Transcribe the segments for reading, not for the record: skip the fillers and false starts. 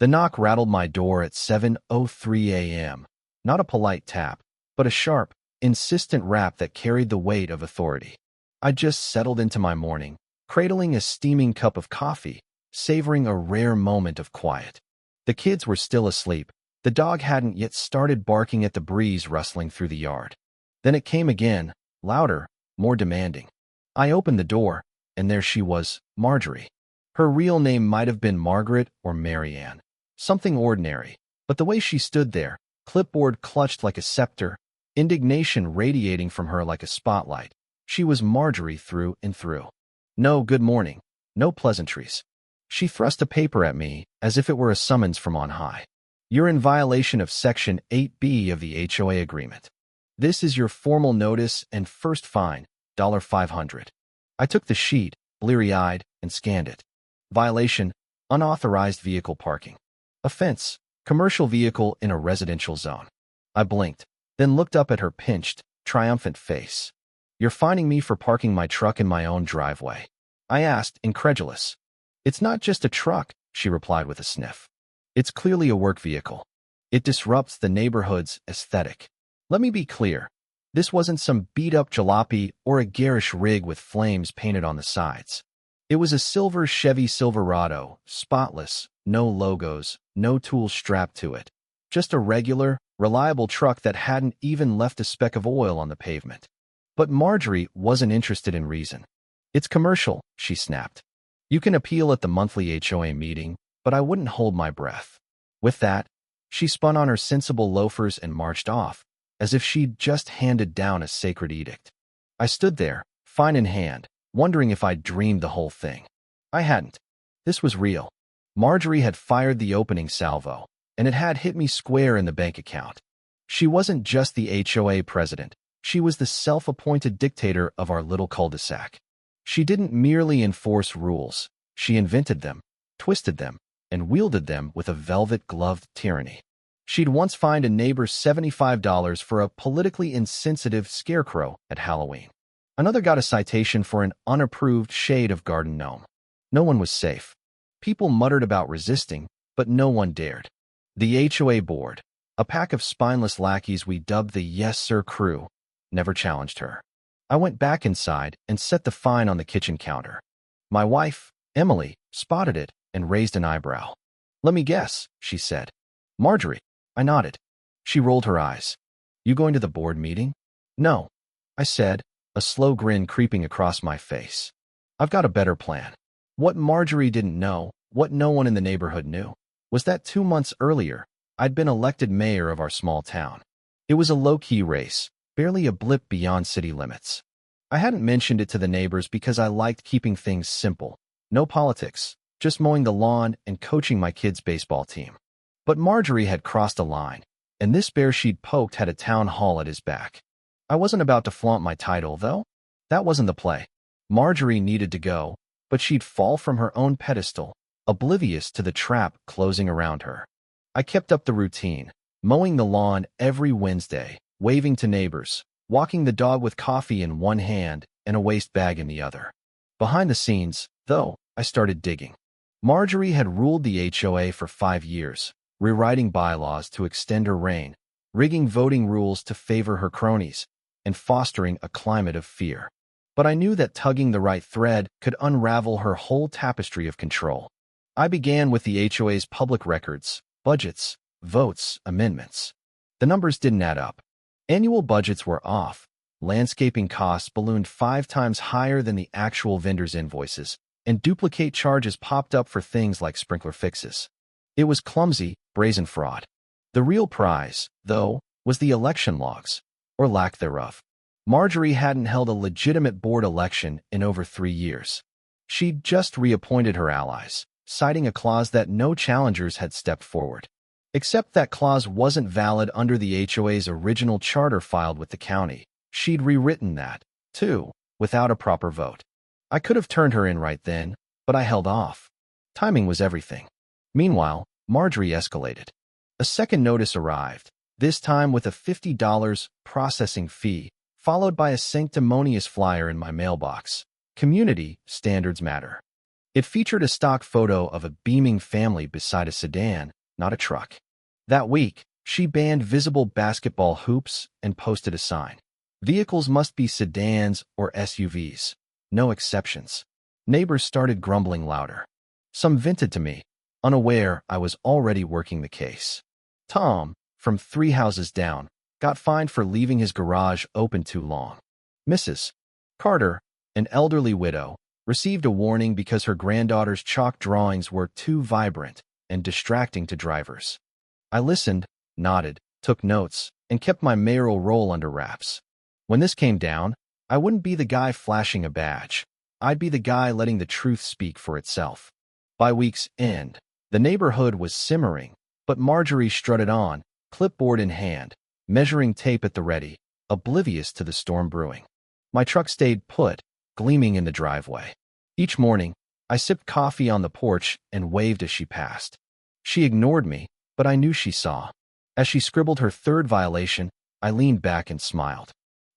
The knock rattled my door at 7:03 a.m. Not a polite tap, but a sharp, insistent rap that carried the weight of authority. I just settled into my morning, cradling a steaming cup of coffee, savoring a rare moment of quiet. The kids were still asleep. The dog hadn't yet started barking at the breeze rustling through the yard. Then it came again, louder, more demanding. I opened the door, and there she was, Marjorie. Her real name might have been Margaret or Marianne. Something ordinary, but the way she stood there, clipboard clutched like a scepter, indignation radiating from her like a spotlight. She was Marjorie through and through. No good morning, no pleasantries. She thrust a paper at me as if it were a summons from on high. You're in violation of Section 8B of the HOA agreement. This is your formal notice and first fine, $500. I took the sheet, bleary-eyed, and scanned it. Violation, unauthorized vehicle parking. Offense, commercial vehicle in a residential zone. I blinked, then looked up at her pinched, triumphant face. You're fining me for parking my truck in my own driveway. I asked, incredulous. It's not just a truck, she replied with a sniff. It's clearly a work vehicle. It disrupts the neighborhood's aesthetic. Let me be clear. This wasn't some beat-up jalopy or a garish rig with flames painted on the sides. It was a silver Chevy Silverado, spotless, no logos, no tools strapped to it. Just a regular, reliable truck that hadn't even left a speck of oil on the pavement. But Marjorie wasn't interested in reason. It's commercial, she snapped. You can appeal at the monthly HOA meeting, but I wouldn't hold my breath. With that, she spun on her sensible loafers and marched off, as if she'd just handed down a sacred edict. I stood there, fine in hand, wondering if I'd dreamed the whole thing. I hadn't. This was real. Marjorie had fired the opening salvo, and it had hit me square in the bank account. She wasn't just the HOA president. She was the self-appointed dictator of our little cul-de-sac. She didn't merely enforce rules. She invented them, twisted them, and wielded them with a velvet-gloved tyranny. She'd once fined a neighbor $75 for a politically insensitive scarecrow at Halloween. Another got a citation for an unapproved shade of garden gnome. No one was safe. People muttered about resisting, but no one dared. The HOA board, a pack of spineless lackeys we dubbed the Yes Sir crew, never challenged her. I went back inside and set the fine on the kitchen counter. My wife, Emily, spotted it and raised an eyebrow. Let me guess, she said. Marjorie. I nodded. She rolled her eyes. You going to the board meeting? No, I said, a slow grin creeping across my face. I've got a better plan. What Marjorie didn't know, what no one in the neighborhood knew, was that 2 months earlier, I'd been elected mayor of our small town. It was a low-key race, barely a blip beyond city limits. I hadn't mentioned it to the neighbors because I liked keeping things simple. No politics, just mowing the lawn and coaching my kids' baseball team. But Marjorie had crossed a line, and this bear she'd poked had a town hall at his back. I wasn't about to flaunt my title, though. That wasn't the play. Marjorie needed to go, but she'd fall from her own pedestal, oblivious to the trap closing around her. I kept up the routine, mowing the lawn every Wednesday, waving to neighbors, walking the dog with coffee in one hand and a waste bag in the other. Behind the scenes, though, I started digging. Marjorie had ruled the HOA for 5 years, rewriting bylaws to extend her reign, rigging voting rules to favor her cronies, and fostering a climate of fear. But I knew that tugging the right thread could unravel her whole tapestry of control. I began with the HOA's public records, budgets, votes, amendments. The numbers didn't add up. Annual budgets were off, landscaping costs ballooned 5 times higher than the actual vendor's invoices, and duplicate charges popped up for things like sprinkler fixes. It was clumsy, brazen fraud. The real prize, though, was the election logs, or lack thereof. Marjorie hadn't held a legitimate board election in over 3 years. She'd just reappointed her allies, citing a clause that no challengers had stepped forward. Except that clause wasn't valid under the HOA's original charter filed with the county. She'd rewritten that, too, without a proper vote. I could have turned her in right then, but I held off. Timing was everything. Meanwhile, Marjorie escalated. A second notice arrived, this time with a $50 processing fee, followed by a sanctimonious flyer in my mailbox. Community standards matter. It featured a stock photo of a beaming family beside a sedan, not a truck. That week, she banned visible basketball hoops and posted a sign. Vehicles must be sedans or SUVs. No exceptions. Neighbors started grumbling louder. Some vented to me, unaware I was already working the case. Tom, from 3 houses down, got fined for leaving his garage open too long. Mrs. Carter, an elderly widow, received a warning because her granddaughter's chalk drawings were too vibrant and distracting to drivers. I listened, nodded, took notes, and kept my mayoral role under wraps. When this came down, I wouldn't be the guy flashing a badge. I'd be the guy letting the truth speak for itself. By week's end, the neighborhood was simmering, but Marjorie strutted on, clipboard in hand, measuring tape at the ready, oblivious to the storm brewing. My truck stayed put, gleaming in the driveway. Each morning, I sipped coffee on the porch and waved as she passed. She ignored me, but I knew she saw. As she scribbled her 3rd violation, I leaned back and smiled.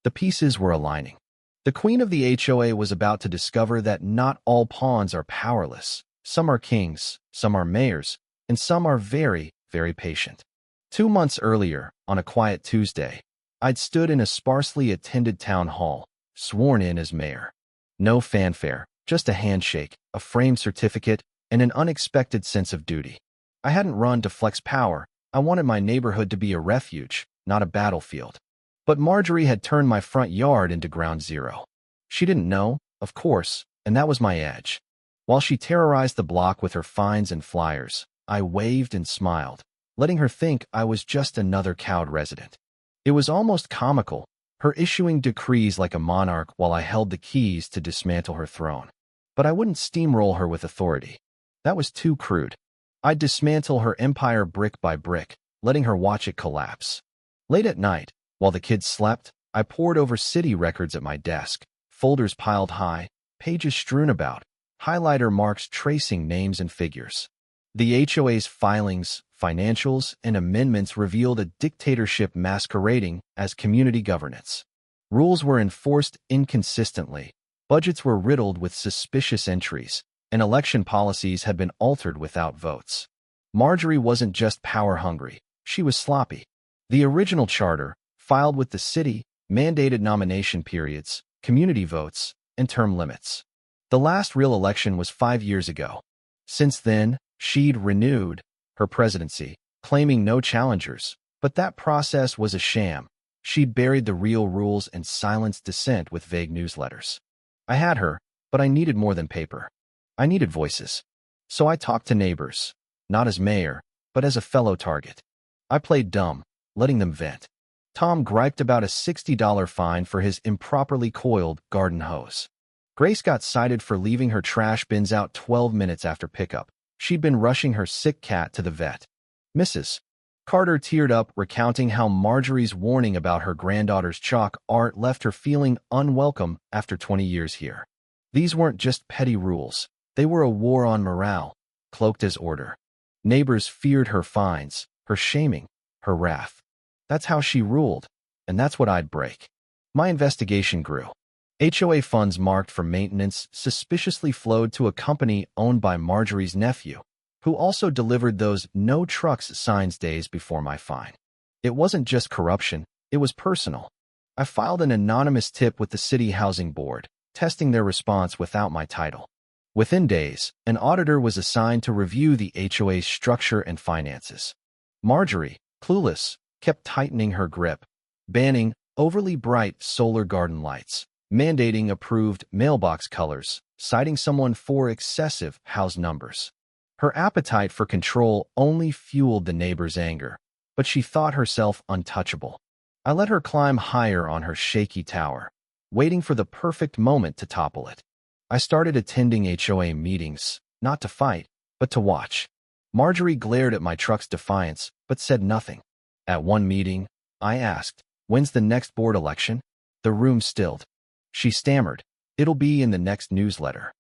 The pieces were aligning. The queen of the HOA was about to discover that not all pawns are powerless. Some are kings, some are mayors, and some are very, very patient. 2 months earlier, on a quiet Tuesday, I'd stood in a sparsely attended town hall, sworn in as mayor. No fanfare, just a handshake, a framed certificate, and an unexpected sense of duty. I hadn't run to flex power. I wanted my neighborhood to be a refuge, not a battlefield. But Marjorie had turned my front yard into ground zero. She didn't know, of course, and that was my edge. While she terrorized the block with her fines and flyers, I waved and smiled, letting her think I was just another cowed resident. It was almost comical, her issuing decrees like a monarch while I held the keys to dismantle her throne. But I wouldn't steamroll her with authority. That was too crude. I'd dismantle her empire brick by brick, letting her watch it collapse. Late at night, while the kids slept, I pored over city records at my desk, folders piled high, pages strewn about, highlighter marks tracing names and figures. The HOA's filings, financials, and amendments revealed a dictatorship masquerading as community governance. Rules were enforced inconsistently, budgets were riddled with suspicious entries, and election policies had been altered without votes. Marjorie wasn't just power-hungry, she was sloppy. The original charter, filed with the city, mandated nomination periods, community votes, and term limits. The last real election was 5 years ago. Since then, she'd renewed her presidency, claiming no challengers, but that process was a sham. She'd buried the real rules and silenced dissent with vague newsletters. I had her, but I needed more than paper. I needed voices. So I talked to neighbors, not as mayor, but as a fellow target. I played dumb, letting them vent. Tom griped about a $60 fine for his improperly coiled garden hose. Grace got cited for leaving her trash bins out 12 minutes after pickup. She'd been rushing her sick cat to the vet. Mrs. Carter teared up, recounting how Marjorie's warning about her granddaughter's chalk art left her feeling unwelcome after 20 years here. These weren't just petty rules. They were a war on morale, cloaked as order. Neighbors feared her fines, her shaming, her wrath. That's how she ruled, and that's what I'd break. My investigation grew. HOA funds marked for maintenance suspiciously flowed to a company owned by Marjorie's nephew, who also delivered those no trucks signs days before my fine. It wasn't just corruption, it was personal. I filed an anonymous tip with the City Housing Board, testing their response without my title. Within days, an auditor was assigned to review the HOA's structure and finances. Marjorie, clueless, kept tightening her grip, banning overly bright solar garden lights, mandating approved mailbox colors, citing someone for excessive house numbers. Her appetite for control only fueled the neighbor's anger, but she thought herself untouchable. I let her climb higher on her shaky tower, waiting for the perfect moment to topple it. I started attending HOA meetings, not to fight, but to watch. Marjorie glared at my truck's defiance, but said nothing. At one meeting, I asked, "When's the next board election?" The room stilled. She stammered, "It'll be in the next newsletter."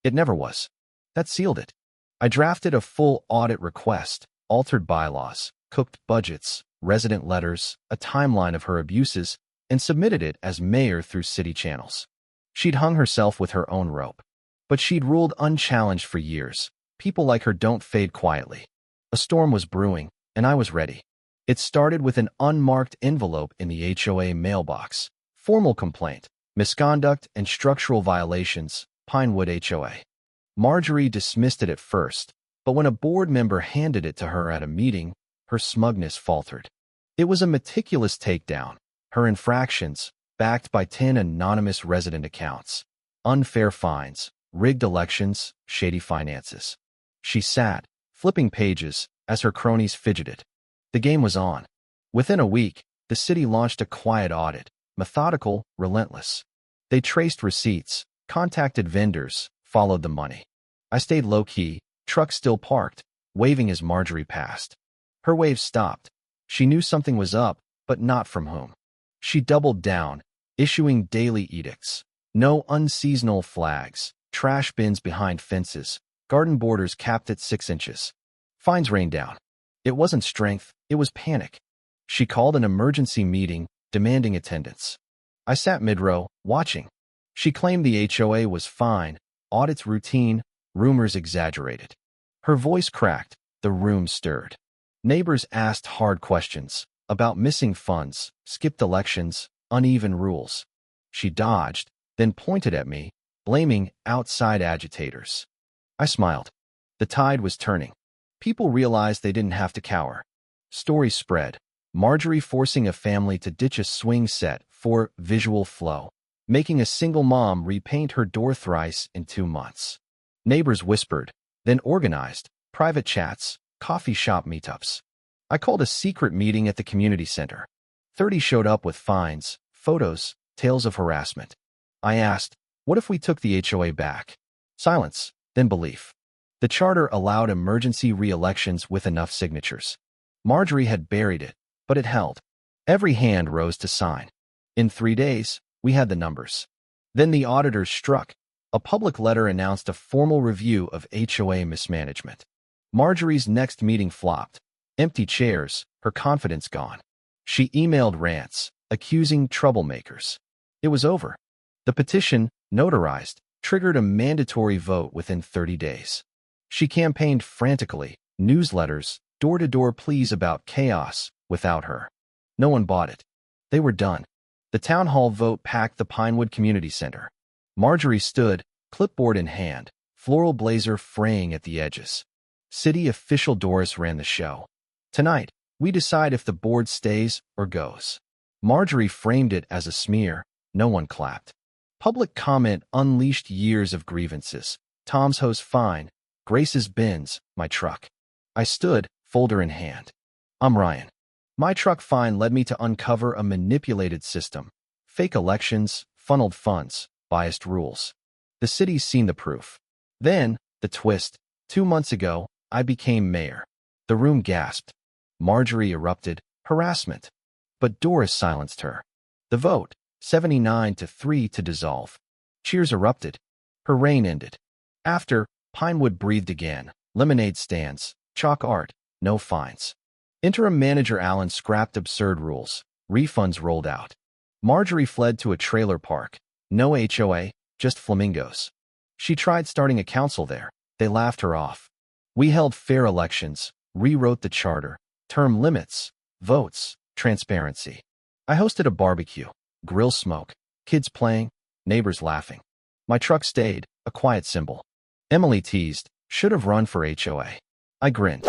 It never was. That sealed it. I drafted a full audit request, altered bylaws, cooked budgets, resident letters, a timeline of her abuses, and submitted it as mayor through city channels. She'd hung herself with her own rope. But she'd ruled unchallenged for years. People like her don't fade quietly. A storm was brewing, and I was ready. It started with an unmarked envelope in the HOA mailbox. Formal complaint, misconduct and structural violations, Pinewood HOA. Marjorie dismissed it at first, but when a board member handed it to her at a meeting, her smugness faltered. It was a meticulous takedown. Her infractions, backed by 10 anonymous resident accounts. Unfair fines, rigged elections, shady finances. She sat, flipping pages, as her cronies fidgeted. The game was on. Within a week, the city launched a quiet audit, methodical, relentless. They traced receipts, contacted vendors, followed the money. I stayed low-key, truck still parked, waving as Marjorie passed. Her wave stopped. She knew something was up, but not from whom. She doubled down, issuing daily edicts. No unseasonal flags, trash bins behind fences, garden borders capped at 6 inches. Fines rained down. It wasn't strength, it was panic. She called an emergency meeting, demanding attendance. I sat mid-row, watching. She claimed the HOA was fine, audits routine, rumors exaggerated. Her voice cracked, the room stirred. Neighbors asked hard questions about missing funds, skipped elections, uneven rules. She dodged, then pointed at me, blaming outside agitators. I smiled. The tide was turning. People realized they didn't have to cower. Stories spread. Marjorie forcing a family to ditch a swing set for visual flow, making a single mom repaint her door thrice in 2 months. Neighbors whispered, then organized, private chats, coffee shop meetups. I called a secret meeting at the community center. 30 showed up with fines, photos, tales of harassment. I asked, what if we took the HOA back? Silence, then belief. The charter allowed emergency re-elections with enough signatures. Marjorie had buried it, but it held. Every hand rose to sign. In 3 days, we had the numbers. Then the auditors struck. A public letter announced a formal review of HOA mismanagement. Marjorie's next meeting flopped. Empty chairs, her confidence gone. She emailed rants, accusing troublemakers. It was over. The petition, notarized, triggered a mandatory vote within 30 days. She campaigned frantically, newsletters, door-to-door pleas about chaos, without her. No one bought it. They were done. The town hall vote packed the Pinewood Community Center. Marjorie stood, clipboard in hand, floral blazer fraying at the edges. City official Doris ran the show. Tonight, we decide if the board stays or goes. Marjorie framed it as a smear. No one clapped. Public comment unleashed years of grievances. Tom's hose fine, Grace's bins, my truck. I stood, folder in hand. I'm Ryan. My truck fine led me to uncover a manipulated system. Fake elections, funneled funds, biased rules. The city's seen the proof. Then, the twist. 2 months ago, I became mayor. The room gasped. Marjorie erupted, harassment. But Doris silenced her. The vote, 79-3 to dissolve. Cheers erupted. Her reign ended. After, Pinewood breathed again. Lemonade stands, chalk art, no fines. Interim manager Allen scrapped absurd rules. Refunds rolled out. Marjorie fled to a trailer park. No HOA, just flamingos. She tried starting a council there. They laughed her off. We held fair elections, rewrote the charter, term limits, votes, transparency. I hosted a barbecue, grill smoke, kids playing, neighbors laughing. My truck stayed, a quiet symbol. Emily teased, should have run for HOA. I grinned.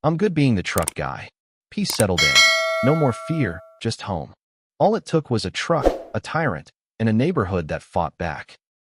I'm good being the truck guy. Peace settled in. No more fear, just home. All it took was a truck, a tyrant, and a neighborhood that fought back.